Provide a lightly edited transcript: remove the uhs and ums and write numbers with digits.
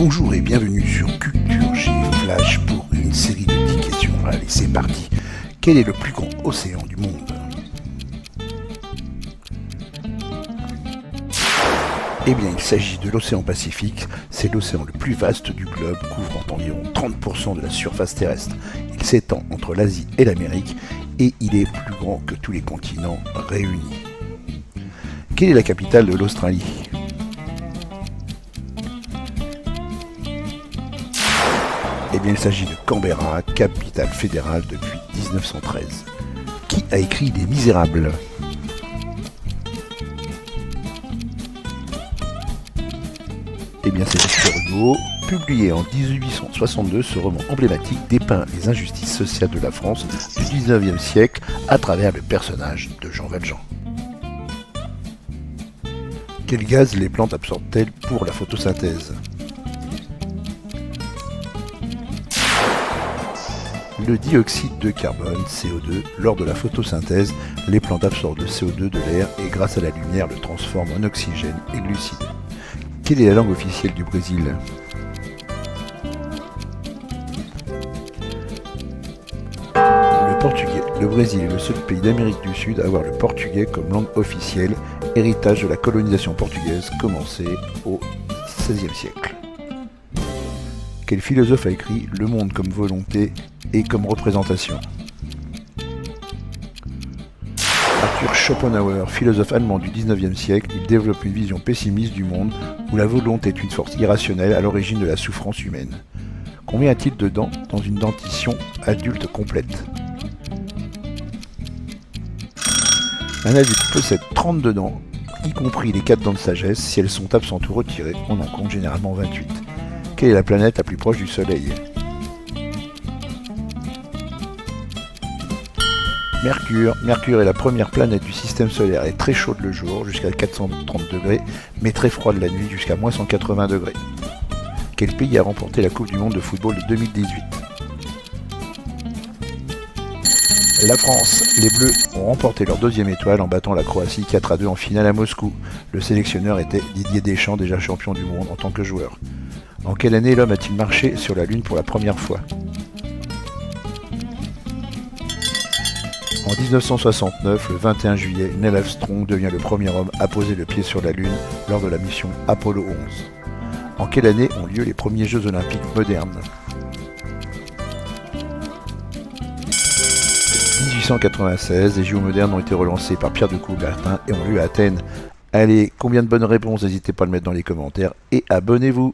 Bonjour et bienvenue sur Culture G Flash pour une série de 10 questions. Allez, c'est parti. Quel est le plus grand océan du monde? Eh bien, il s'agit de l'océan Pacifique. C'est l'océan le plus vaste du globe, couvrant environ 30% de la surface terrestre. Il s'étend entre l'Asie et l'Amérique et il est plus grand que tous les continents réunis. Quelle est la capitale de l'Australie? Eh bien, il s'agit de Canberra, capitale fédérale depuis 1913. Qui a écrit Les Misérables? Eh bien, c'est Victor Hugo. Publié en 1862, ce roman emblématique dépeint les injustices sociales de la France du 19e siècle à travers le personnage de Jean Valjean. Quel gaz les plantes absorbent-elles pour la photosynthèse? Le dioxyde de carbone, CO2, lors de la photosynthèse, les plantes absorbent le CO2 de l'air et grâce à la lumière le transforment en oxygène et glucides. Quelle est la langue officielle du Brésil? Le portugais. Le Brésil est le seul pays d'Amérique du Sud à avoir le portugais comme langue officielle, héritage de la colonisation portugaise commencée au XVIe siècle. Quel philosophe a écrit Le monde comme volonté et comme représentation? Arthur Schopenhauer, philosophe allemand du XIXe siècle, il développe une vision pessimiste du monde où la volonté est une force irrationnelle à l'origine de la souffrance humaine. Combien a-t-il de dents dans une dentition adulte complète? Un adulte possède 32 dents, y compris les 4 dents de sagesse. Si elles sont absentes ou retirées, on en compte généralement 28. Quelle est la planète la plus proche du Soleil? Mercure. Mercure est la première planète du système solaire. Elle est très chaude le jour, jusqu'à 430 degrés, mais très froide la nuit, jusqu'à moins 180 degrés. Quel pays a remporté la Coupe du Monde de football de 2018? La France. Les Bleus ont remporté leur deuxième étoile en battant la Croatie 4-2 en finale à Moscou. Le sélectionneur était Didier Deschamps, déjà champion du monde en tant que joueur. En quelle année l'homme a-t-il marché sur la Lune pour la première fois? En 1969, le 21 juillet, Neil Armstrong devient le premier homme à poser le pied sur la Lune lors de la mission Apollo 11. En quelle année ont lieu les premiers Jeux Olympiques modernes? 1896, les Jeux modernes ont été relancés par Pierre de Coubertin et ont lieu à Athènes. Allez, combien de bonnes réponses? N'hésitez pas à le mettre dans les commentaires et abonnez-vous!